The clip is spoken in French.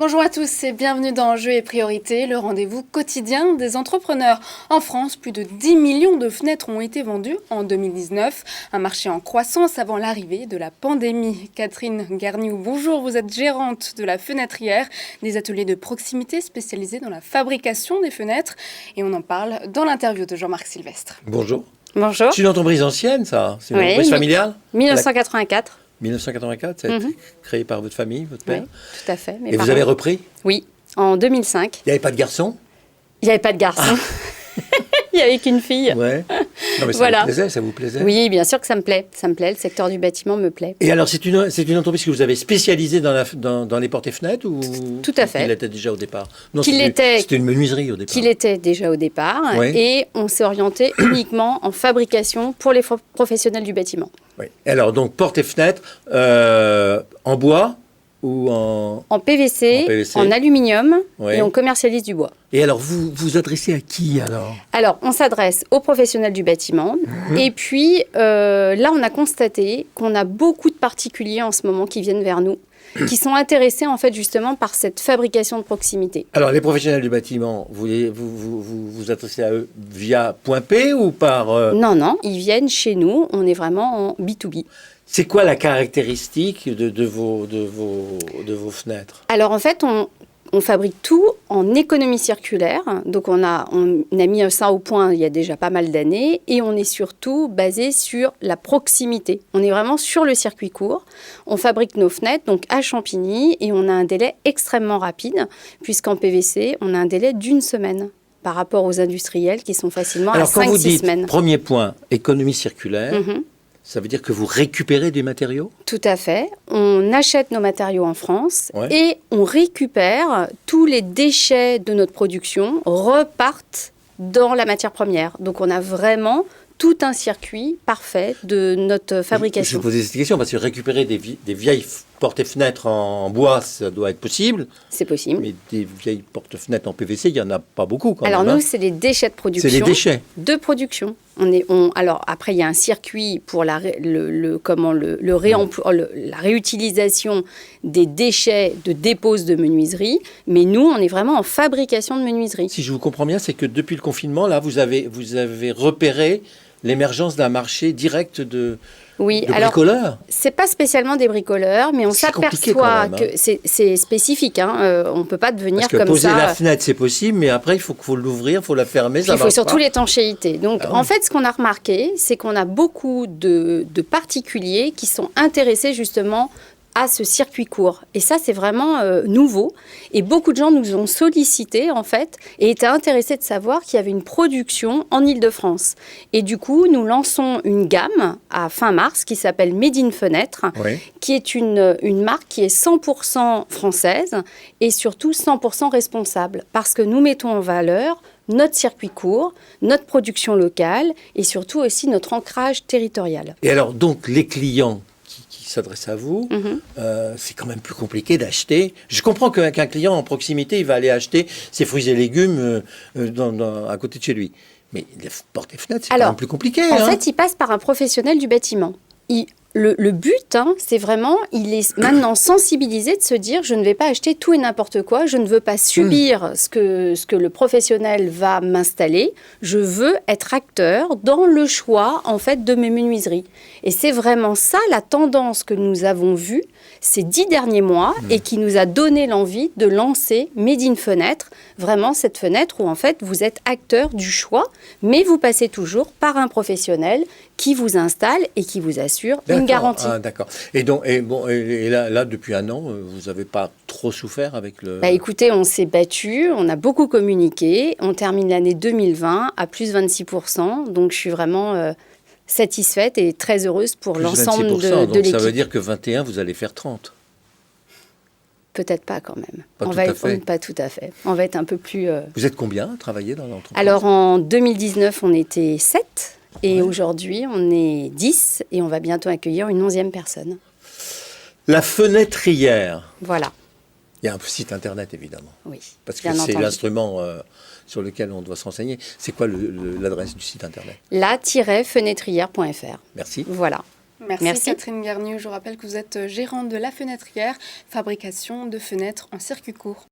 Bonjour à tous et bienvenue dans Enjeux et Priorités, le rendez-vous quotidien des entrepreneurs. En France, plus de 10 millions de fenêtres ont été vendues en 2019, un marché en croissance avant l'arrivée de la pandémie. Catherine Garniou, bonjour, vous êtes gérante de la Fenêtrière, des ateliers de proximité spécialisés dans la fabrication des fenêtres, et on en parle dans l'interview de Jean-Marc Sylvestre. Bonjour. Bonjour. C'est une entreprise ancienne, ça? C'est une entreprise familiale? 1984. 1984, ça a été créé par votre famille, votre père? Oui, tout à fait. Et vous avez repris? Oui, en 2005. Il n'y avait pas de garçon? Il n'y avait pas de garçon. Il n'y avait qu'une fille. Ouais. Non, mais ça vous plaisait, ça vous plaisait? Oui, bien sûr que ça me plaît. Ça me plaît, le secteur du bâtiment me plaît. Et alors, c'est une entreprise que vous avez spécialisée dans les portes et fenêtres ou... Tout à fait. Qu'il était déjà au départ? Non, c'était une menuiserie au départ. Qu'il était déjà au départ. Oui. Et on s'est orienté uniquement en fabrication pour les professionnels du bâtiment. Oui. Alors, donc, portes et fenêtres en bois ou en PVC, en aluminium, oui. Et on commercialise du bois. Et alors, vous vous adressez à qui alors? Alors, on s'adresse aux professionnels du bâtiment. Et puis, là, on a constaté qu'on a beaucoup de particuliers en ce moment qui viennent vers nous, qui sont intéressés, en fait, justement, par cette fabrication de proximité. Alors, les professionnels du bâtiment, vous adressez à eux via Point P ou par... Non, ils viennent chez nous. On est vraiment en B2B. C'est quoi la caractéristique de vos fenêtres? Alors, en fait, on fabrique tout en économie circulaire. Donc, on a mis ça au point il y a déjà pas mal d'années. Et on est surtout basé sur la proximité. On est vraiment sur le circuit court. On fabrique nos fenêtres donc à Champigny et on a un délai extrêmement rapide, puisqu'en PVC, on a un délai d'1 semaine par rapport aux industriels qui sont facilement à 5-6 semaines. Alors, quand vous dites, premier point, économie circulaire, ça veut dire que vous récupérez des matériaux? Tout à fait. On achète nos matériaux en France et on récupère tous les déchets de notre production repartent dans la matière première. Donc on a vraiment tout un circuit parfait de notre fabrication. Je vous posais cette question parce que récupérer des vieilles portes et fenêtres en bois, ça doit être possible. C'est possible. Mais des vieilles portes-fenêtres en PVC, il n'y en a pas beaucoup quand Alors même. nous, c'est les déchets de production. C'est les déchets de production. Alors après, il y a un circuit pour la réutilisation des déchets de dépose de menuiserie. Mais nous, on est vraiment en fabrication de menuiserie. Si je vous comprends bien, c'est que depuis le confinement, là, vous avez repéré l'émergence d'un marché direct de bricoleurs. C'est pas spécialement des bricoleurs, mais on s'aperçoit que c'est spécifique. On ne peut pas devenir comme ça. Parce que poser la fenêtre, c'est possible, mais après, il faut l'ouvrir, il faut la fermer, ça il faut surtout l'étanchéité. Donc, en fait, ce qu'on a remarqué, c'est qu'on a beaucoup de particuliers qui sont intéressés justement à ce circuit court. Et ça, c'est vraiment nouveau. Et beaucoup de gens nous ont sollicités, en fait, et étaient intéressés de savoir qu'il y avait une production en Île-de-France. Et du coup, nous lançons une gamme à fin mars qui s'appelle Made in Fenêtre, qui est une marque qui est 100% française et surtout 100% responsable. Parce que nous mettons en valeur notre circuit court, notre production locale et surtout aussi notre ancrage territorial. Et alors, donc, les clients qui s'adresse à vous, c'est quand même plus compliqué d'acheter. Je comprends qu'un client en proximité, il va aller acheter ses fruits et légumes à côté de chez lui. Mais les portes et fenêtres, c'est quand même plus compliqué. En fait, il passe par un professionnel du bâtiment. Le but, c'est vraiment, il est maintenant sensibilisé de se dire, je ne vais pas acheter tout et n'importe quoi, je ne veux pas subir ce que le professionnel va m'installer, je veux être acteur dans le choix, en fait, de mes menuiseries. Et c'est vraiment ça, la tendance que nous avons vue ces 10 derniers mois et qui nous a donné l'envie de lancer Made in Fenêtre, vraiment cette fenêtre où, en fait, vous êtes acteur du choix, mais vous passez toujours par un professionnel qui vous installe et qui vous assure une garantie. Ah, d'accord. Et là, depuis un an, vous n'avez pas trop souffert avec le... Écoutez, on s'est battu, on a beaucoup communiqué. On termine l'année 2020 à plus 26%. Donc, je suis vraiment satisfaite et très heureuse pour l'ensemble de l'équipe. Ça veut dire que 21, vous allez faire 30. Peut-être pas quand même. Pas tout à fait. On va être un peu plus... Vous êtes combien à travailler dans l'entreprise? Alors, en 2019, on était 7. Et aujourd'hui, on est 10 et on va bientôt accueillir une 11e personne. La Fenêtrière. Voilà. Il y a un site internet, évidemment. Oui. Parce que c'est l'instrument sur lequel on doit se renseigner. C'est quoi l'adresse du site internet? la-fenêtrière.fr. Merci. Voilà. Merci. Catherine Garnier. Je vous rappelle que vous êtes gérante de La Fenêtrière, fabrication de fenêtres en circuit court.